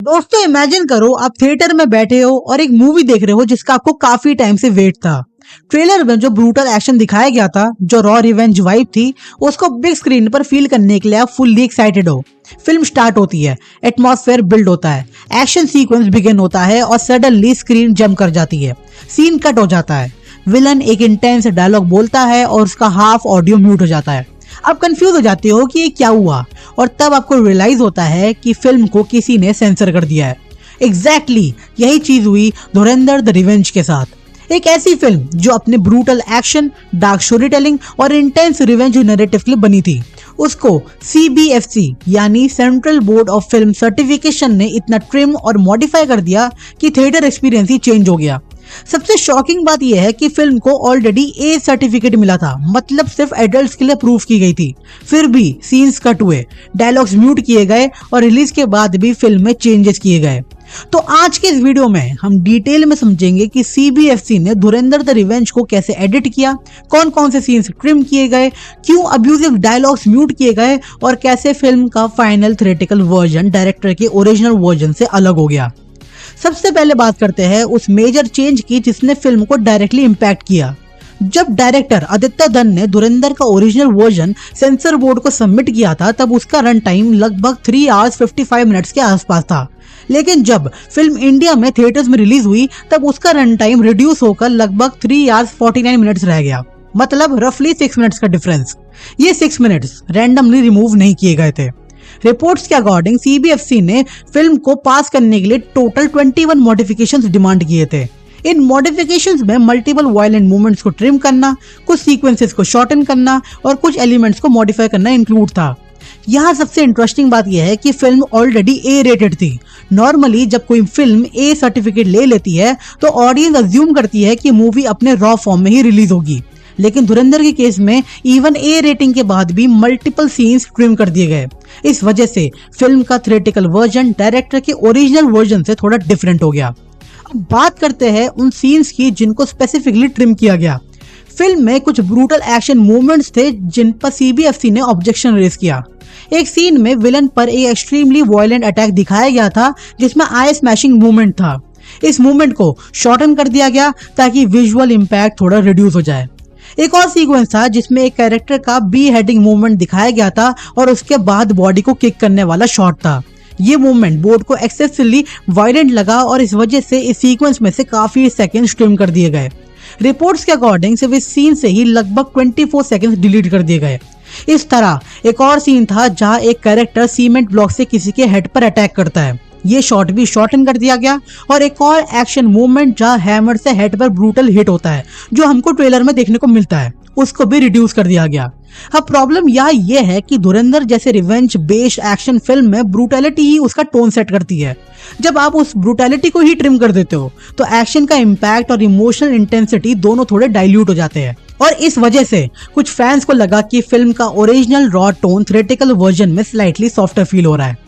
दोस्तों इमेजिन करो आप थिएटर में बैठे हो और एक मूवी देख रहे हो जिसका आपको काफी टाइम से वेट था। ट्रेलर में जो ब्रूटल एक्शन दिखाया गया था, जो रॉ रिवेंज वाइब थी, उसको बिग स्क्रीन पर फील करने के लिए आप फुल्ली एक्साइटेड हो। फिल्म स्टार्ट होती है, एटमॉस्फेयर बिल्ड होता है, एक्शन सीक्वेंस बिगिन होता है और सडनली स्क्रीन जंप कर जाती है। सीन कट हो जाता है, विलन एक इंटेंस डायलॉग बोलता है और उसका हाफ ऑडियो म्यूट हो जाता है। आप कंफ्यूज हो जाते हो कि ये क्या हुआ और तब आपको रियलाइज होता है कि फिल्म को किसी ने सेंसर कर दिया है। एग्जैक्टली यही चीज हुई धुरंधर द रिवेंज के साथ। एक ऐसी फिल्म जो अपने brutal action, dark story telling और इंटेंस रिवेंज नैरेटिव के लिए बनी थी, उसको CBFC यानी central board of film certification ने इतना ट्रिम और मॉडिफाई कर दिया कि थिएटर एक्सपीरियंस ही चेंज हो गया। सबसे शॉकिंग बात यह है कि फिल्म को ऑलरेडी A सर्टिफिकेट मिला था, मतलब सिर्फ एडल्ट्स के लिए अप्रूव की गई थी। फिर भी सीन्स कट हुए, डायलॉग्स म्यूट किए गए और रिलीज के बाद भी फिल्म में चेंजेस किए गए। तो आज के इस वीडियो में हम डिटेल में समझेंगे कि CBFC ने धुरंधर द रिवेंज को कैसे एडिट किया, कौन कौन से सीन्स ट्रिम किए गए, क्यों अब्यूजिव डायलॉग्स म्यूट किए गए और कैसे फिल्म का फाइनल थिएट्रिकल वर्जन डायरेक्टर के ओरिजिनल वर्जन से अलग हो गया। सबसे पहले बात करते हैं उस मेजर चेंज की जिसने फिल्म को डायरेक्टली इम्पैक्ट किया। जब डायरेक्टर आदित्य धन ने धुरंधर का ओरिजिनल वर्जन सेंसर बोर्ड को सबमिट किया था, तब उसका रन टाइम लगभग 3 आवर्स 55 मिनट्स के आसपास था। लेकिन जब फिल्म इंडिया में थिएटर्स में रिलीज हुई, तब उसका रन टाइम रिड्यूस होकर लगभग 3 आवर्स 49 मिनट्स रह गया, मतलब रफली 6 मिनट्स का डिफरेंस। ये 6 मिनट्स रैंडमली रिमूव नहीं किए गए थे। रिपोर्ट्स के अकॉर्डिंग CBFC ने फिल्म को पास करने के लिए टोटल 21 मॉडिफिकेशंस डिमांड किए थे। इन मॉडिफिकेशंस में मल्टीपल वायलेंट मूवमेंट्स को ट्रिम करना, कुछ सीक्वेंसेस को शॉर्टन करना और कुछ एलिमेंट्स को मॉडिफाई करना इंक्लूड था। यहाँ सबसे इंटरेस्टिंग बात यह है कि फिल्म ऑलरेडी A रेटेड थी। नॉर्मली जब कोई फिल्म A सर्टिफिकेट ले लेती है तो ऑडियंस अज्यूम करती है कि मूवी अपने रॉ फॉर्म में ही रिलीज होगी, लेकिन धुरंधर के केस में इवन A रेटिंग के बाद भी मल्टीपल सीन्स ट्रिम कर दिए गए। इस वजह से फिल्म का थिएट्रिकल वर्जन डायरेक्टर के ओरिजिनल वर्जन से थोड़ा डिफरेंट हो गया। अब बात करते हैं उन सीन्स की जिनको स्पेसिफिकली ट्रिम किया गया। फिल्म में कुछ ब्रूटल एक्शन मूवमेंट्स थे जिन पर CBFC ने ऑब्जेक्शन रेज किया। एक सीन में विलन पर एक एक्सट्रीमली वायलेंट अटैक दिखाया गया था जिसमें आई स्मैशिंग मूवमेंट था। इस मूवमेंट को शॉर्टन कर दिया गया ताकि विजुअल इम्पैक्ट थोड़ा रिड्यूस हो जाए। एक और सीक्वेंस था जिसमें एक कैरेक्टर का बी हेडिंग मूवमेंट दिखाया गया था और उसके बाद बॉडी को किक करने वाला शॉट था। ये मूवमेंट बोर्ड को एक्सेसिवली वायलेंट लगा और इस वजह से इस सीक्वेंस में से काफी सेकंड्स ट्रिम कर दिए गए। रिपोर्ट्स के अकॉर्डिंग सिर्फ इस सीन से ही लगभग 24 सेकंड्स डिलीट कर दिए गए। इस तरह एक और सीन था जहां एक कैरेक्टर सीमेंट ब्लॉक से किसी के हेड पर अटैक करता है। ये शॉट भी शॉर्टन कर दिया गया और एक और एक्शन मूवमेंट जहां हैमर से हेड पर ब्रूटल हिट होता है, जो हमको ट्रेलर में देखने को मिलता है, उसको भी रिड्यूस कर दिया गया। अब प्रॉब्लम यहाँ ये है कि धुरंधर जैसे रिवेंज बेस्ड एक्शन फिल्म में ब्रूटैलिटी ही उसका टोन सेट करती है। जब आप उस ब्रूटैलिटी को ही ट्रिम कर देते हो तो एक्शन का इम्पैक्ट और इमोशनल इंटेंसिटी दोनों थोड़े डाइल्यूट हो जाते हैं और इस वजह से कुछ फैंस को लगा कि फिल्म का original raw tone theatrical version में स्लाइटली सॉफ्टर फील हो रहा है।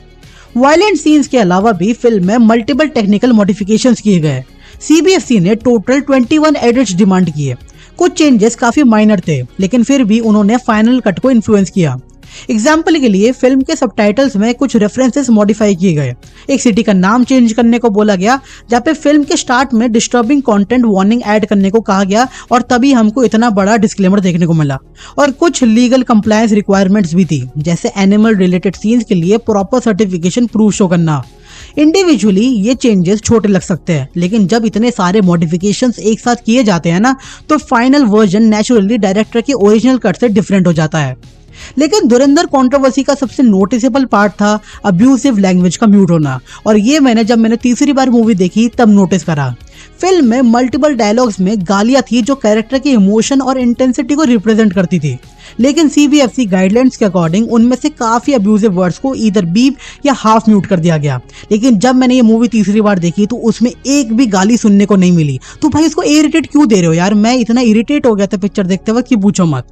वायलेंट सीन्स के अलावा भी फिल्म में मल्टीपल टेक्निकल मॉडिफिकेशंस किए गए। CBFC ने टोटल 21 एडिट्स डिमांड किए। कुछ चेंजेस काफी माइनर थे, लेकिन फिर भी उन्होंने फाइनल कट को इन्फ्लुएंस किया। एग्जाम्पल के लिए फिल्म के सबटाइटल्स में कुछ रेफरेंसेस मॉडिफाई किए गए। एक सिटी का नाम चेंज करने को बोला गया, जहाँ पे फिल्म के स्टार्ट में डिस्टर्बिंग कंटेंट वार्निंग ऐड करने को कहा गया और तभी हमको इतना बड़ा डिस्क्लेमर देखने को मिला। और कुछ लीगल कंप्लायंस रिक्वायरमेंट्स भी थी, जैसे एनिमल रिलेटेड सीन्स के लिए प्रॉपर सर्टिफिकेशन प्रूफ शो करना। इंडिविजुअली ये चेंजेस छोटे लग सकते हैं, लेकिन जब इतने सारे मॉडिफिकेशंस एक साथ किए जाते हैं ना, तो फाइनल वर्जन नेचुरली डायरेक्टर के ओरिजिनल कट से डिफरेंट हो जाता है। लेकिन धुरंधर कंट्रोवर्सी का सबसे नोटिसेबल पार्ट था अब्यूसिव लैंग्वेज का म्यूट होना, और ये जब मैंने तीसरी बार मूवी देखी तब नोटिस करा। फिल्म में मल्टीपल डायलॉग्स में गालियां थी जो कैरेक्टर के इमोशन और इंटेंसिटी को रिप्रेजेंट करती थी, लेकिन CBFC गाइडलाइंस के अकॉर्डिंग उनमें से काफी अब्यूजिव वर्ड्स को ईदर बीप या हाफ म्यूट कर दिया गया। लेकिन जब मैंने ये मूवी तीसरी बार देखी तो उसमें एक भी गाली सुनने को नहीं मिली। तो भाई इसको इरिटेट क्यों दे रहे हो यार? मैं इतना इरिटेट हो गया था पिक्चर देखते वक्त कि पूछो मत।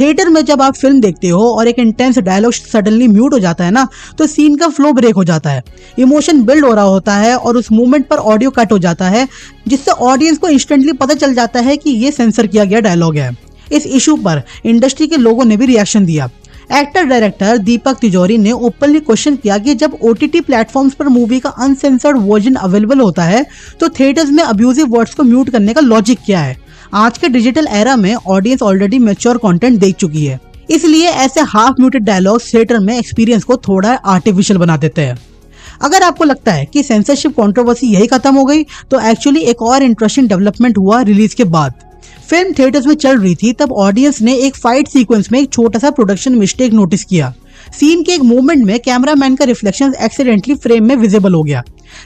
थिएटर में जब आप फिल्म देखते हो और एक इंटेंस डायलॉग सडनली म्यूट हो जाता है ना, तो सीन का फ्लो ब्रेक हो जाता है, इमोशन बिल्ड हो रहा होता है और उस मोमेंट पर ऑडियो कट हो जाता है, जिससे ऑडियंस को इंस्टेंटली पता चल जाता है कि ये सेंसर किया गया डायलॉग है। इस इशू पर इंडस्ट्री के लोगों ने भी रिएक्शन दिया। एक्टर डायरेक्टर दीपक तिजोरी ने ओपनली क्वेश्चन किया कि जब OTT प्लेटफॉर्म्स पर मूवी का अनसेंसर्ड वर्जन अवेलेबल होता है तो थिएटर्स में अब्यूजिव वर्ड्स को म्यूट करने का लॉजिक क्या है। आज के डिजिटल एरा में ऑडियंस ऑलरेडी मैच्योर कंटेंट देख चुकी है, इसलिए ऐसे हाफ म्यूटेड डायलॉग्स थिएटर में एक्सपीरियंस को थोड़ा आर्टिफिशियल बना देते हैं। अगर आपको लगता है कि सेंसरशिप कंट्रोवर्सी यही खत्म हो गई तो एक्चुअली एक और इंटरेस्टिंग डेवलपमेंट हुआ रिलीज के बाद। फिल्म थिएटर्स में चल रही थी तब ऑडियंस ने एक फाइट सीक्वेंस में एक छोटा सा प्रोडक्शन मिस्टेक नोटिस किया। सीन के एक मूवमेंट में कैमरामैन का रिफ्लेक्शन एक्सीडेंटली फ्रेम में विजिबल हो गया।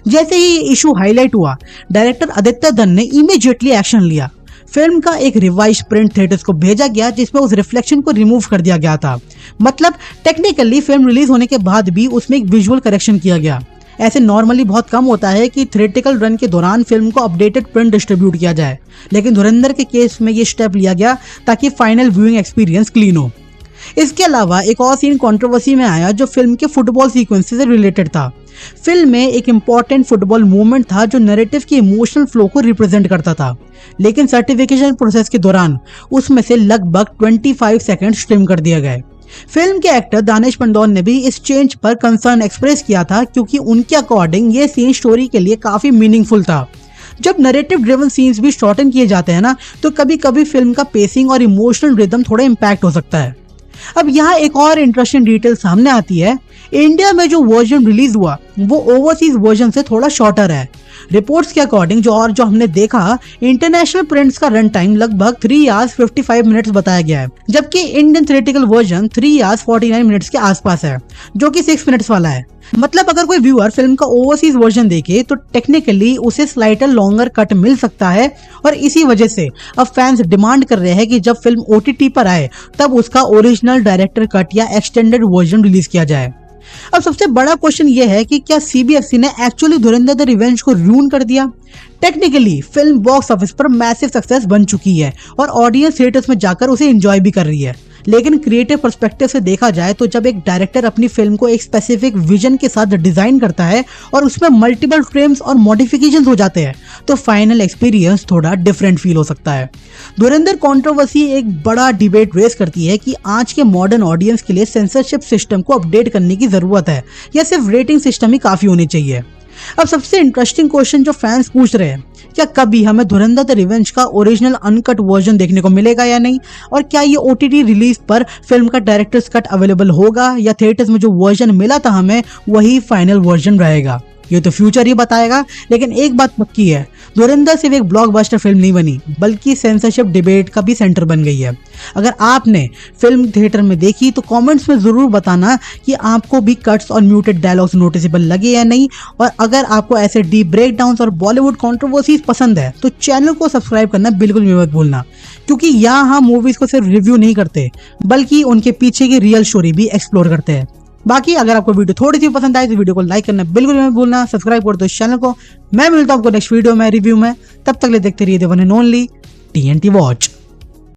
जैसे ही इशू हाईलाइट हुआ, डायरेक्टर आदित्य धन ने इमीडिएटली एक्शन लिया। फिल्म का एक रिवाइज प्रिंट थिएटर्स को भेजा गया जिसमें उस रिफ्लेक्शन को रिमूव कर दिया गया था। मतलब टेक्निकली फिल्म रिलीज होने के बाद भी उसमें एक विजुअल करेक्शन किया गया। ऐसे नॉर्मली बहुत कम होता है कि थिएट्रिकल रन के दौरान फिल्म को अपडेटेड प्रिंट डिस्ट्रीब्यूट किया जाए, लेकिन धुरंधर के केस में ये स्टेप लिया गया ताकि फाइनल व्यूइंग एक्सपीरियंस क्लीन हो। इसके अलावा एक और सीन कंट्रोवर्सी में आया जो फिल्म के फुटबॉल सीक्वेंस से रिलेटेड था। फिल्म में एक इम्पॉर्टेंट फुटबॉल मूवमेंट था जो नैरेटिव की इमोशनल फ्लो को रिप्रेजेंट करता था, लेकिन सर्टिफिकेशन प्रोसेस के दौरान उसमें से लगभग 25 सेकंड ट्रिम कर दिया गया। फिल्म के एक्टर दानिश पंडौन ने भी इस चेंज पर कंसर्न एक्सप्रेस किया था क्योंकि उनके अकॉर्डिंग ये सीन स्टोरी के लिए काफी मीनिंगफुल था। जब नैरेटिव ड्रिवन सीन्स भी शॉर्टन किए जाते हैं ना तो कभी कभी फिल्म का पेसिंग और इमोशनल रिदम थोड़ा इम्पैक्ट हो सकता है। अब यहाँ एक और इंटरेस्टिंग डिटेल सामने आती है। इंडिया में जो वर्जन रिलीज हुआ वो ओवरसीज वर्जन से थोड़ा शॉर्टर है। रिपोर्ट्स के अकॉर्डिंग जो हमने देखा, इंटरनेशनल प्रिंट्स का रन टाइम लगभग 3 hours 55 मिनट्स बताया गया है, जबकि Indian theatrical version 3 hours 49 minutes के आसपास है, जो कि 6 मिनट्स वाला है। मतलब अगर कोई व्यूअर फिल्म का ओवरसीज वर्जन देखे तो टेक्निकली उसे स्लाइटर लॉन्गर कट मिल सकता है, और इसी वजह से अब फैंस डिमांड कर रहे हैं कि जब फिल्म OTT पर आए तब उसका ओरिजिनल डायरेक्टर कट या एक्सटेंडेड वर्जन रिलीज किया जाए। अब सबसे बड़ा क्वेश्चन ये है कि क्या CBFC ने एक्चुअली धुरंधर द रिवेंज को रूइन कर दिया? टेक्निकली फिल्म बॉक्स ऑफिस पर मैसिव सक्सेस बन चुकी है और ऑडियंस थिएटर्स में जाकर उसे एंजॉय भी कर रही है, लेकिन क्रिएटिव पर्सपेक्टिव से देखा जाए तो जब एक डायरेक्टर अपनी फिल्म को एक स्पेसिफिक विजन के साथ डिजाइन करता है और उसमें मल्टीपल फ्रेम्स और मॉडिफिकेशंस हो जाते हैं तो फाइनल एक्सपीरियंस थोड़ा डिफरेंट फील हो सकता है। धुरंधर कंट्रोवर्सी एक बड़ा डिबेट रेस करती है कि आज के मॉडर्न ऑडियंस के लिए सेंसरशिप सिस्टम को अपडेट करने की जरूरत है या सिर्फ रेटिंग सिस्टम ही काफी होनी चाहिए। अब सबसे इंटरेस्टिंग क्वेश्चन जो फैंस पूछ रहे हैं, क्या कभी हमें धुरंधर द रिवेंज का ओरिजिनल अनकट वर्जन देखने को मिलेगा या नहीं, और क्या ये OTT रिलीज पर फिल्म का डायरेक्टर्स कट अवेलेबल होगा या थिएटर्स में जो वर्जन मिला था हमें वही फाइनल वर्जन रहेगा? ये तो फ्यूचर ही बताएगा, लेकिन एक बात पक्की है, धुरंधर सिर्फ एक ब्लॉकबस्टर फिल्म नहीं बनी बल्कि सेंसरशिप डिबेट का भी सेंटर बन गई है। अगर आपने फिल्म थिएटर में देखी तो कमेंट्स में जरूर बताना कि आपको भी कट्स और म्यूटेड डायलॉग्स नोटिसेबल लगे या नहीं, और अगर आपको ऐसे डीप ब्रेकडाउन्स और बॉलीवुड कंट्रोवर्सीज पसंद है तो चैनल को सब्सक्राइब करना बिल्कुल भी मत भूलना, क्योंकि यहाँ हम मूवीज को सिर्फ रिव्यू नहीं करते बल्कि उनके पीछे की रियल स्टोरी भी एक्सप्लोर करते हैं। बाकी अगर आपको वीडियो थोड़ी सी पसंद आई तो वीडियो को लाइक करना बिल्कुल मत भूलना, सब्सक्राइब कर दो इस चैनल को। मैं मिलता हूं आपको नेक्स्ट वीडियो में रिव्यू में, तब तक ले देखते रहिए one and only TNT watch.